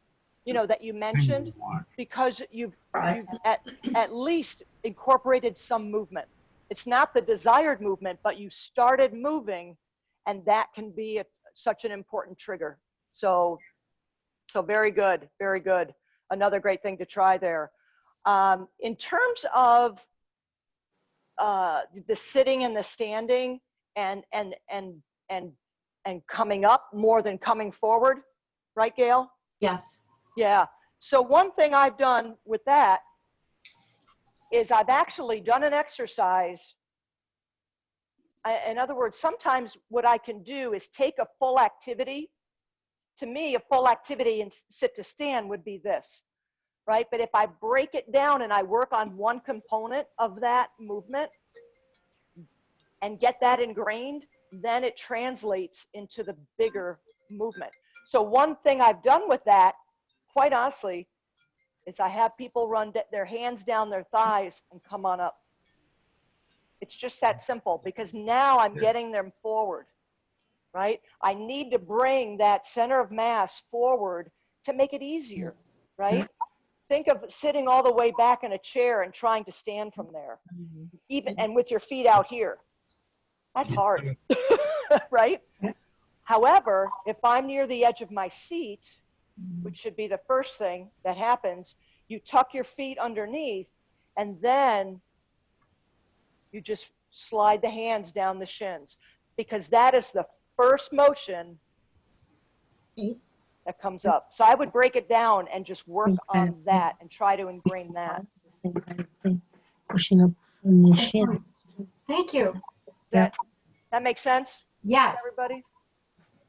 you know, that you mentioned, because you've at least incorporated some movement. It's not the desired movement, but you started moving, and that can be such an important trigger. So very good. Another great thing to try there. In terms of the sitting and the standing and coming up more than coming forward, right, Gail? Yes. Yeah. So one thing I've done with that is I've actually done an exercise. In other words, sometimes what I can do is take a full activity. To me, a full activity in sit to stand would be this, right? But if I break it down and I work on one component of that movement and get that ingrained, then it translates into the bigger movement. So one thing I've done with that, quite honestly, is I have people run their hands down their thighs and come on up. It's just that simple, because now I'm getting them forward, right? I need to bring that center of mass forward to make it easier, right? Think of sitting all the way back in a chair and trying to stand from there, even and with your feet out here. That's hard, right? However, if I'm near the edge of my seat, which should be the first thing that happens, you tuck your feet underneath, and then you just slide the hands down the shins, because that is the first motion that comes up. So I would break it down and just work on that and try to ingrain that. Pushing up on the shin. Thank you. That makes sense, Yes. everybody?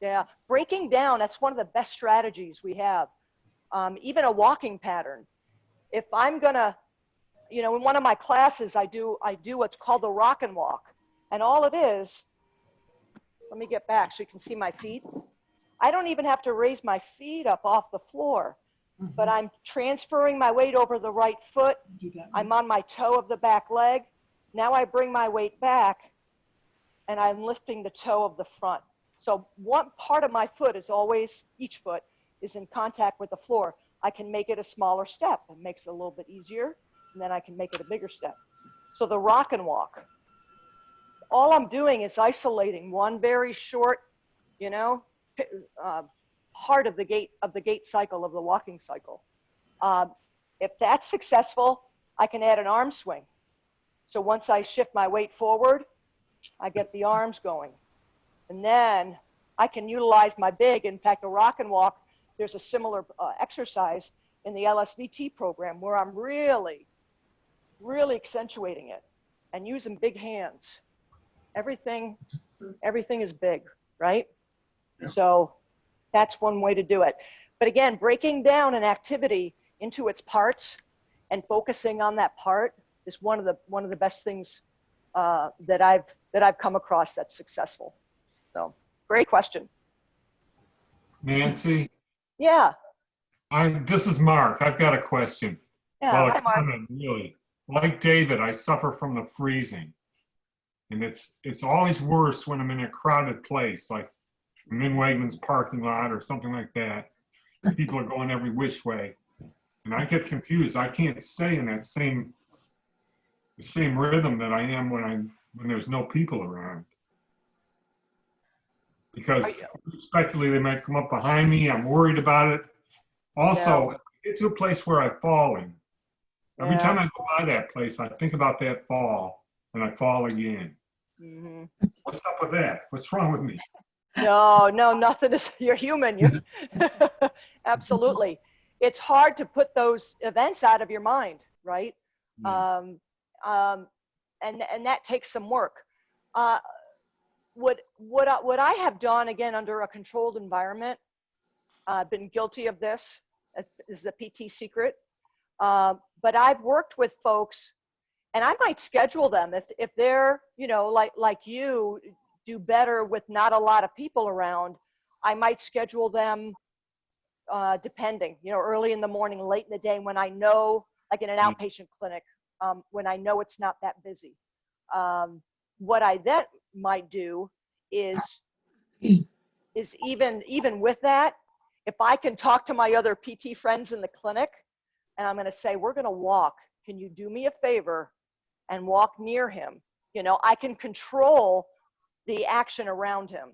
Yeah, breaking down, that's one of the best strategies we have. Even a walking pattern. If I'm gonna, you know, in one of my classes, I do what's called the rock and walk. And all it is, let me get back so you can see my feet. I don't even have to raise my feet up off the floor, but I'm transferring my weight over the right foot. Do that. I'm on my toe of the back leg. Now I bring my weight back and I'm lifting the toe of the front. So one part of my foot is always, each foot is in contact with the floor. I can make it a smaller step. It makes it a little bit easier, and then I can make it a bigger step. So the rock and walk, all I'm doing is isolating one very short, you know, part of the gait cycle of the walking cycle. If that's successful, I can add an arm swing. So once I shift my weight forward, I get the arms going. And then I can utilize my big. In fact, the rock and walk, there's a similar exercise in the LSVT program where I'm really, really accentuating it and using big hands. Everything is big, right? Yeah. So that's one way to do it. But again, breaking down an activity into its parts and focusing on that part is one of the best things that I've come across that's successful. So great question. Nancy, Yeah. this is Mark. I've got a question. Yeah. Well, Hi, a Mark. comment, really. Like David, I suffer from the freezing. And it's always worse when I'm in a crowded place, like I'm in Wegmans parking lot or something like that. People are going every which way. And I get confused. I can't stay in that same rhythm that I am when there's no people around. Because unexpectedly they might come up behind me. I'm worried about it. Also, if I get to a place where I've fallen, every time I go by that place, I think about that fall and I fall again. Mm-hmm. What's up with that? What's wrong with me? No, nothing is, you're human. You're absolutely. It's hard to put those events out of your mind, right? And that takes some work. What I have done, again, under a controlled environment, I've been guilty of this. This is a PT secret. But I've worked with folks, and I might schedule them if they're, you know, like you do better with not a lot of people around. I might schedule them depending, you know, early in the morning, late in the day, when I know, like in an outpatient clinic, when I know it's not that busy. What I then might do is even with that, if I can talk to my other PT friends in the clinic, and I'm going to say, we're going to walk. Can you do me a favor and walk near him? You know, I can control the action around him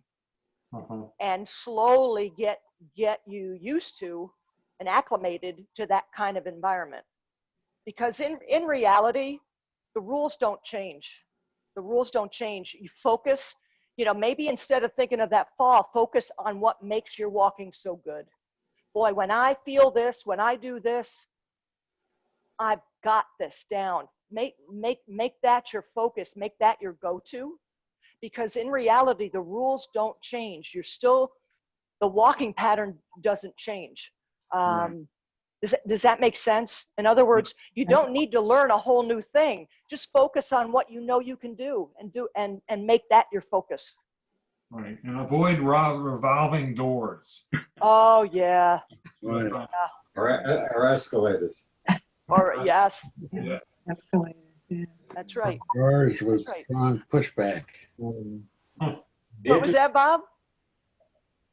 and slowly get you used to and acclimated to that kind of environment. Because in reality, the rules don't change. The rules don't change. You focus, you know, maybe instead of thinking of that fall, focus on what makes your walking so good. Boy, when I feel this, when I do this, I've got this down. Make that your focus, make that your go-to, because in reality, the rules don't change. You're still, the walking pattern doesn't change. Does that make sense? In other words, you don't need to learn a whole new thing. Just focus on what you know you can do and make that your focus. Right, and avoid revolving doors. Oh yeah. Right. Or escalators. Or yes, Yeah. Escalator, yeah. that's right. Doors with That's right. strong pushback. What was that, Bob?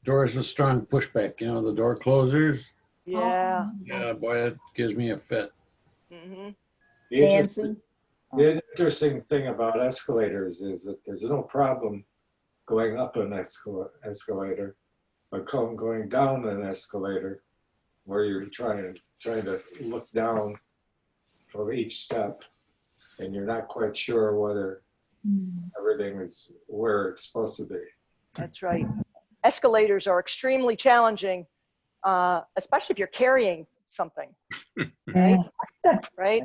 Doors with strong pushback. You know, the door closers. Yeah. Yeah, boy, it gives me a fit. Mm-hmm. The interesting thing about escalators is that there's no problem going up an escalator, but going down an escalator where you're trying to look down from each step and you're not quite sure whether everything is where it's supposed to be. That's right. Escalators are extremely challenging, especially if you're carrying something, right? Right?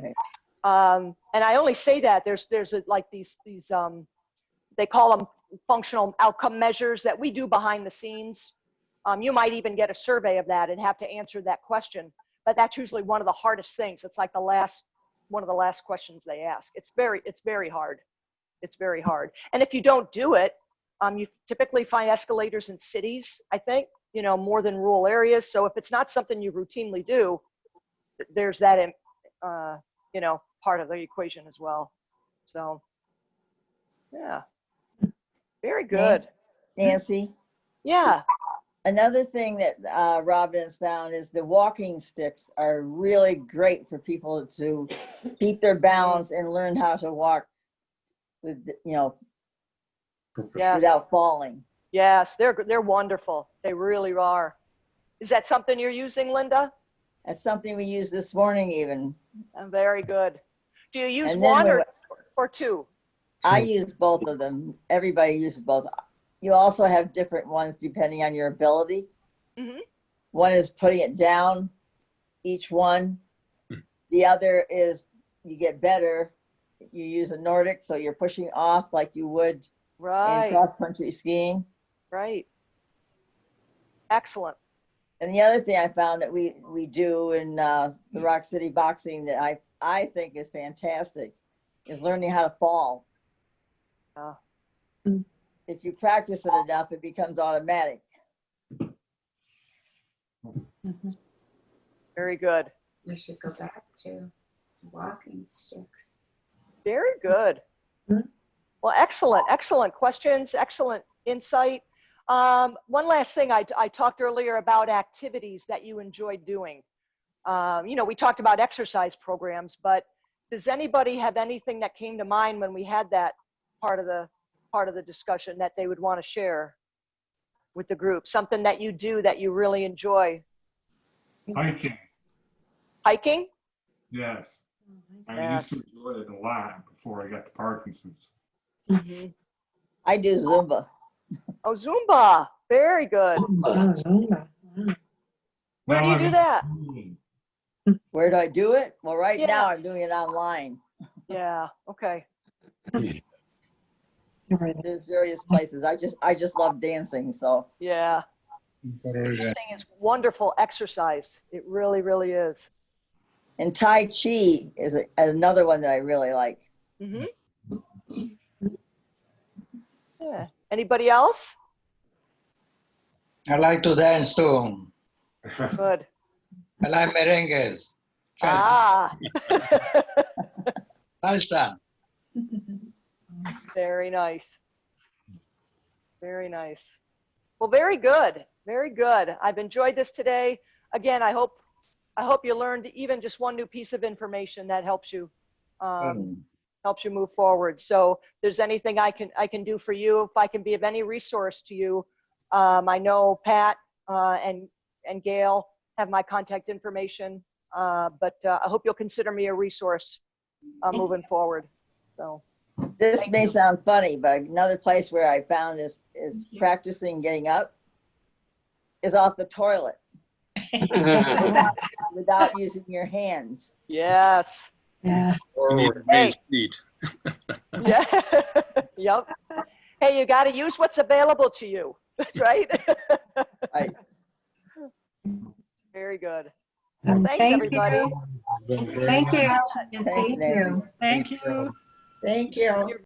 And I only say that there's like these they call them functional outcome measures that we do behind the scenes. You might even get a survey of that and have to answer that question, but that's usually one of the hardest things. It's like one of the last questions they ask. It's very hard. It's very hard. And if you don't do it, you typically find escalators in cities, I think, more than rural areas. So if it's not something you routinely do, there's that, part of the equation as well. So, yeah, very good. Nancy, Yeah. another thing that Robin has found is the walking sticks are really great for people to keep their balance and learn how to walk with, Yes. without falling. Yes, they're wonderful. They really are. Is that something you're using, Linda? That's something we used this morning even. Very good. Do you use And then one we- or two? I use both of them. Everybody uses both. You also have different ones depending on your ability. Mhm. One is putting it down, each one. The other is you get better. You use a Nordic, so you're pushing off like you would in Right, cross-country skiing. right. Excellent. And the other thing I found that we do in the Rock City boxing that I think is fantastic is learning how to fall. If you practice it enough, it becomes automatic. Very good. We should go back to walking sticks. Very good. Well, excellent questions, excellent insight. One last thing, I talked earlier about activities that you enjoyed doing. We talked about exercise programs, but does anybody have anything that came to mind when we had that part of the discussion that they would want to share with the group? Something that you do that you really enjoy? Hiking, Hiking? yes. I Yes. used to enjoy it a lot before I got the Parkinson's. Mhm. I do Zumba. Oh, Zumba. Very good. Where do you do that? Where do I do it? Well, right Yeah. now I'm doing it online. Yeah. Okay. There's various places. I just love dancing. So Yeah. Dancing is wonderful exercise. It really, really is. and Tai Chi is another one that I really like. Mm-hmm. Yeah. Anybody else? I like to dance too. Good. I like merengues, Ah. salsa. Very nice. Very nice. Well, very good. Very good. I've enjoyed this today. Again, I hope you learned even just one new piece of information that helps you move forward. So if there's anything I can do for you, if I can be of any resource to you, I know Pat and Gail have my contact information, but I hope you'll consider me a resource moving forward. So This may sound funny, but another place where I found is practicing getting up is off the toilet without using your hands. yes. Yeah. Or Hey. raised feet. Yeah. Yep. Hey, you got to use what's available to you. That's right. Right. Very good. Well, thanks, everybody. Thank you. Thanks, Nancy. Thank you. Thank you. You're